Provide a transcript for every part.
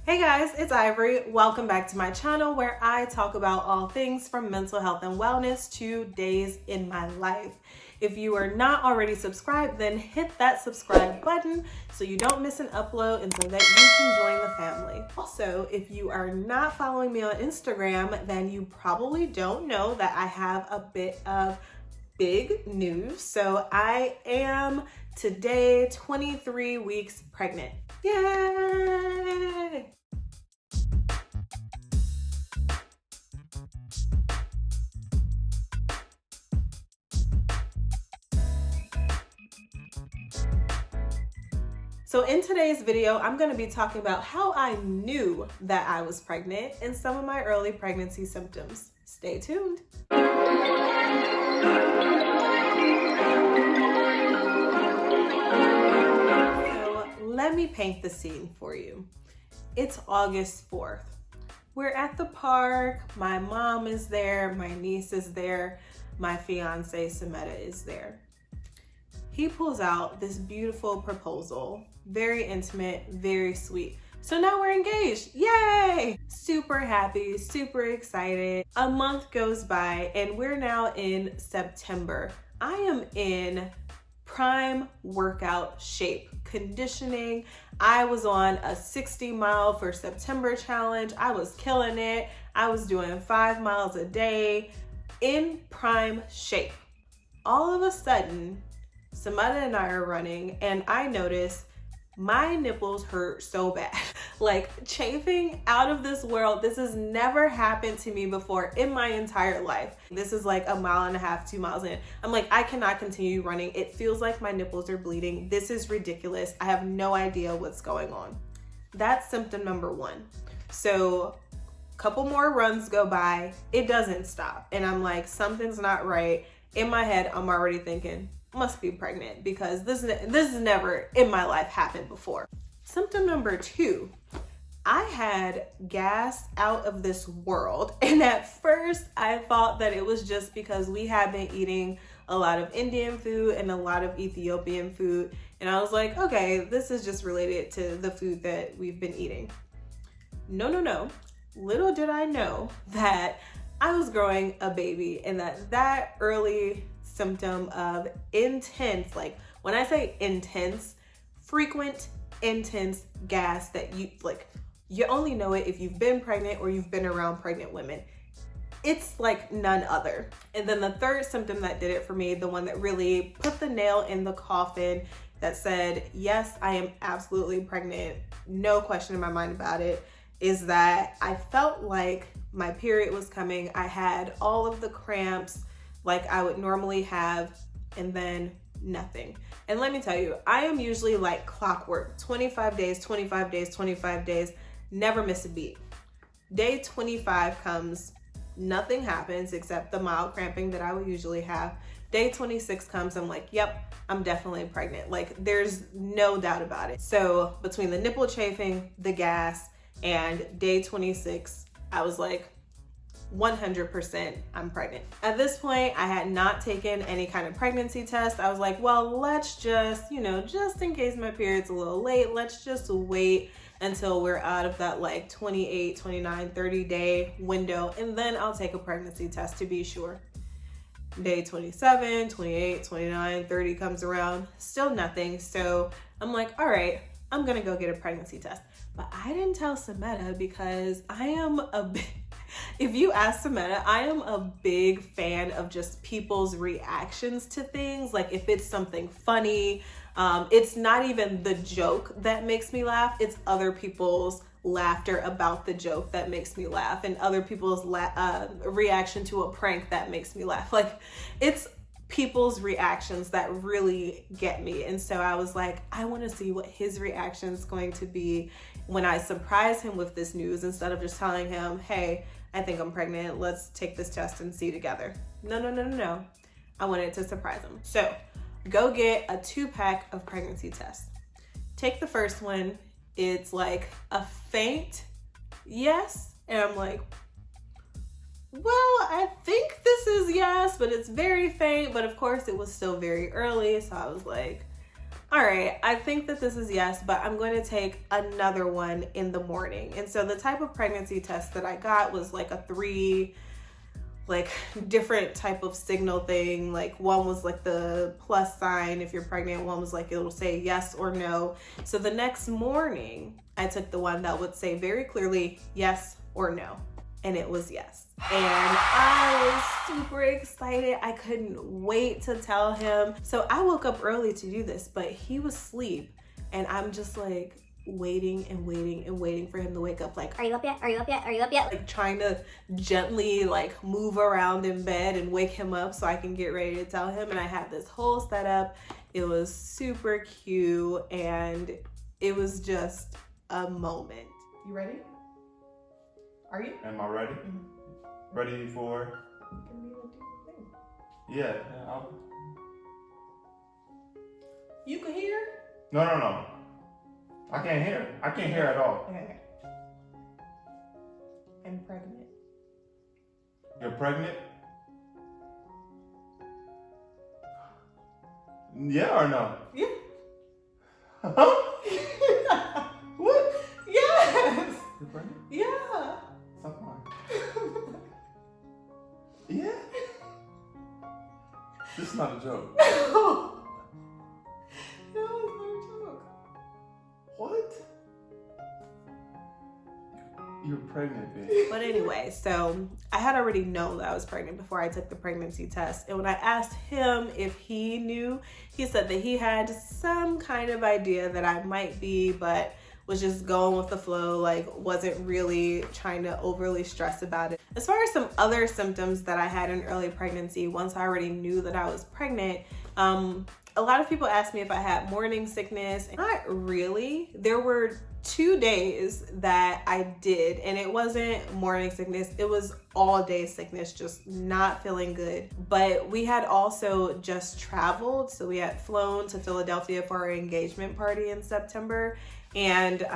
Hey guys, it's Ivory. Welcome back to my channel where I talk about all things from mental health and wellness to days in my life. If you are not already subscribed, then hit that subscribe button so you don't miss an upload and so that you can join the family. Also, if you are not following me on Instagram, then you probably don't know that I have a bit of big news. So I am today 23 weeks pregnant. Yay! So in today's video, I'm going to be talking about how I knew that I was pregnant and some of my early pregnancy symptoms. Stay tuned. So let me paint the scene for you. It's August 4th. We're at the park. My mom is there. My niece is there. My fiance, Sameta, is there. He pulls out this beautiful proposal, very intimate, very sweet. So now we're engaged, yay! Super happy, super excited. A month goes by and we're now in September. I am in prime workout shape, conditioning. I was on a 60 mile for September challenge. I was killing it. I was doing 5 miles a day in prime shape. All of a sudden, Sameta and I are running and I notice my nipples hurt so bad. Like chafing out of this world. This has never happened to me before in my entire life. This is like 1.5 miles, 2 miles in. I'm like, I cannot continue running. It feels like my nipples are bleeding. This is ridiculous. I have no idea what's going on. That's symptom number 1. So a couple more runs go by. It doesn't stop. And I'm like, something's not right. In my head, I'm already thinking, must be pregnant because this has never in my life happened before. Symptom number 2, I had gas out of this world. And at first I thought that it was just because we had been eating a lot of Indian food and a lot of Ethiopian food. And I was like, okay, this is just related to the food that we've been eating. No. Little did I know that I was growing a baby and that early symptom of intense, like when I say intense, frequent, intense gas that you only know it if you've been pregnant or you've been around pregnant women. It's like none other. And then the third symptom that did it for me, the one that really put the nail in the coffin that said, yes, I am absolutely pregnant, no question in my mind about it, is that I felt like my period was coming. I had all of the cramps like I would normally have, and then nothing. And let me tell you, I am usually like clockwork, 25 days, 25 days, 25 days, never miss a beat. Day 25 comes, nothing happens except the mild cramping that I would usually have. Day 26 comes, I'm like, yep, I'm definitely pregnant. Like there's no doubt about it. So between the nipple chafing, the gas, and day 26, I was like, 100% I'm pregnant. At this point, I had not taken any kind of pregnancy test. I was like, well, let's just, just in case my period's a little late, let's just wait until we're out of that like 28, 29, 30 day window, and then I'll take a pregnancy test to be sure. Day 27, 28, 29, 30 comes around, still nothing. So I'm like, all right, I'm gonna go get a pregnancy test. But I didn't tell Sameta because if you ask Sameta, I am a big fan of just people's reactions to things. Like if it's something funny, it's not even the joke that makes me laugh. It's other people's laughter about the joke that makes me laugh, and other people's reaction to a prank that makes me laugh. Like it's people's reactions that really get me. And so I was like, I want to see what his reaction is going to be when I surprise him with this news, instead of just telling him, hey, I think I'm pregnant, let's take this test and see together. No. I wanted to surprise him. So go get a 2-pack of pregnancy tests. Take the first one. It's like a faint yes. And I'm like, well, I think this is yes, but it's very faint. But of course it was still very early. So I was like, All right, I think that this is yes, but I'm going to take another one in the morning. And so the type of pregnancy test that I got was like a 3 like different type of signal thing. Like one was like the plus sign if you're pregnant, one was like it'll say yes or no. So the next morning I took the one that would say very clearly yes or no, and it was yes. And I was super excited. I couldn't wait to tell him. So I woke up early to do this, but he was asleep, and I'm just like waiting and waiting and waiting for him to wake up. Like, are you up yet? Are you up yet? Are you up yet? Like trying to gently like move around in bed and wake him up so I can get ready to tell him. And I had this whole setup. It was super cute, and it was just a moment. You ready? Are you? Am I ready? Mm-hmm. Ready for? Yeah. You can hear? No. I can't hear. I can't hear at all. Okay. I'm pregnant. You're pregnant? Yeah or no? Yeah. What? Yes. You're pregnant? Yeah. Stop lying. Yeah? This is not a joke. No. No, it's not a joke. What? You're pregnant, bitch. But anyway, so I had already known that I was pregnant before I took the pregnancy test. And when I asked him if he knew, he said that he had some kind of idea that I might be, but was just going with the flow, like wasn't really trying to overly stress about it. As far as some other symptoms that I had in early pregnancy, once I already knew that I was pregnant, a lot of people asked me if I had morning sickness. Not really. There were 2 days that I did, and it wasn't morning sickness. It was all day sickness, just not feeling good. But we had also just traveled. So we had flown to Philadelphia for our engagement party in September. And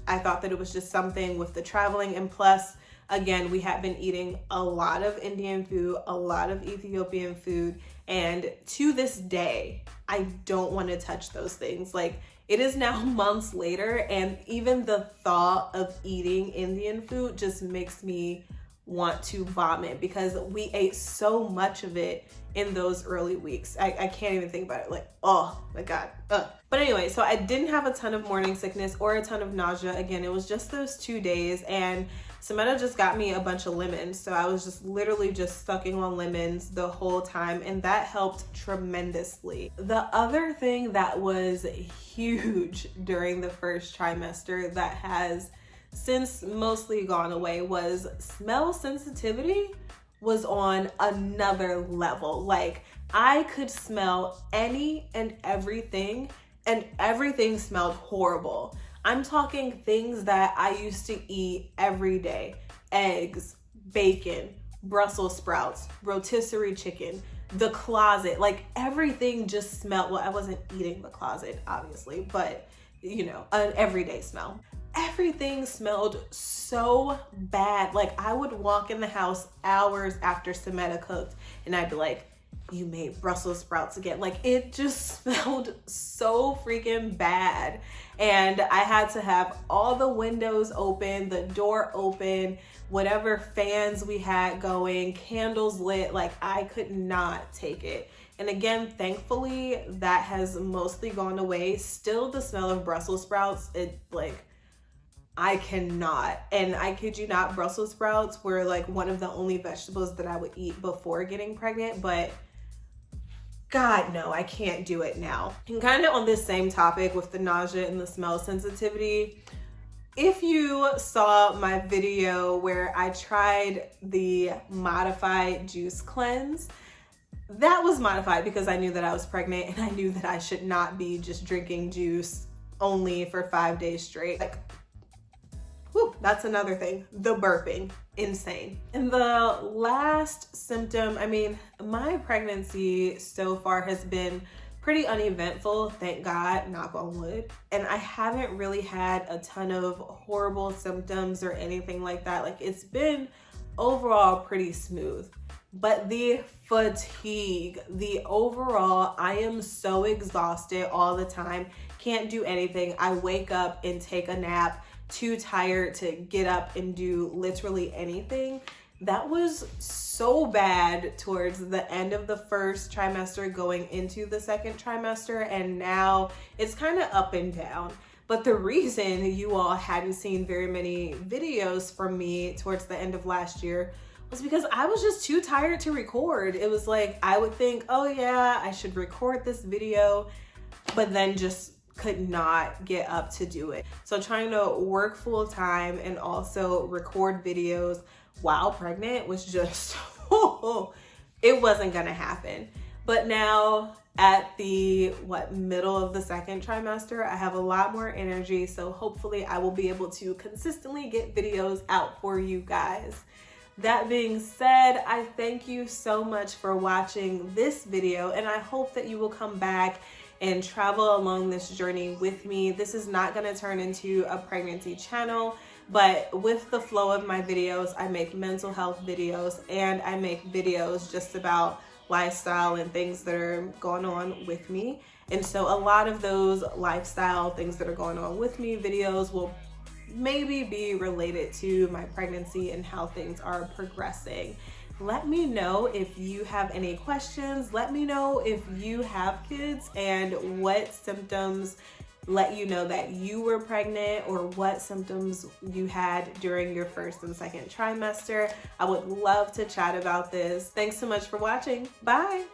I thought that it was just something with the traveling. And plus, again, we had been eating a lot of Indian food, a lot of Ethiopian food. And to this day, I don't want to touch those things. Like, it is now months later, and even the thought of eating Indian food just makes me want to vomit because we ate so much of it in those early weeks. I can't even think about it. Like, oh my God. Ugh. But anyway, so I didn't have a ton of morning sickness or a ton of nausea. Again, it was just those 2 days, and Samantha just got me a bunch of lemons. So I was just literally just sucking on lemons the whole time, and that helped tremendously. The other thing that was huge during the first trimester that has since mostly gone away was smell sensitivity was on another level. Like, I could smell any and everything smelled horrible. I'm talking things that I used to eat every day: eggs, bacon, Brussels sprouts, rotisserie chicken, the closet. Like, everything just smelled. Well, I wasn't eating the closet, obviously, but you know, an everyday smell. Everything smelled so bad. Like, I would walk in the house hours after Samantha cooked, and I'd be like, you made Brussels sprouts again. Like, it just smelled so freaking bad. And I had to have all the windows open, the door open, whatever fans we had going, candles lit. Like, I could not take it. And again, thankfully, that has mostly gone away. Still, the smell of Brussels sprouts, it like, I cannot. And I kid you not, Brussels sprouts were like one of the only vegetables that I would eat before getting pregnant, but God, no, I can't do it now. And kind of on this same topic with the nausea and the smell sensitivity, if you saw my video where I tried the modified juice cleanse, that was modified because I knew that I was pregnant and I knew that I should not be just drinking juice only for 5 days straight. Like, whew, that's another thing. The burping, insane. And the last symptom, I mean, my pregnancy so far has been pretty uneventful, thank God, knock on wood. And I haven't really had a ton of horrible symptoms or anything like that. Like, it's been overall pretty smooth. but the fatigue, the overall, I am so exhausted all the time, can't do anything. I wake up and take a nap, too tired to get up and do literally anything. That was so bad towards the end of the first trimester going into the second trimester, and now it's kind of up and down. But the reason you all hadn't seen very many videos from me towards the end of last year was because I was just too tired to record. It was like, I would think, oh yeah, I should record this video, but then just could not get up to do it. So trying to work full time and also record videos while pregnant was just, it wasn't gonna happen. But now at the middle of the second trimester, I have a lot more energy. So hopefully I will be able to consistently get videos out for you guys. That being said, I thank you so much for watching this video, and I hope that you will come back and travel along this journey with me. This is not gonna turn into a pregnancy channel, but with the flow of my videos, I make mental health videos and I make videos just about lifestyle and things that are going on with me. And so a lot of those lifestyle things that are going on with me videos will maybe be related to my pregnancy and how things are progressing. Let me know if you have any questions. Let me know if you have kids and what symptoms let you know that you were pregnant, or what symptoms you had during your first and second trimester. I would love to chat about this. Thanks so much for watching. Bye.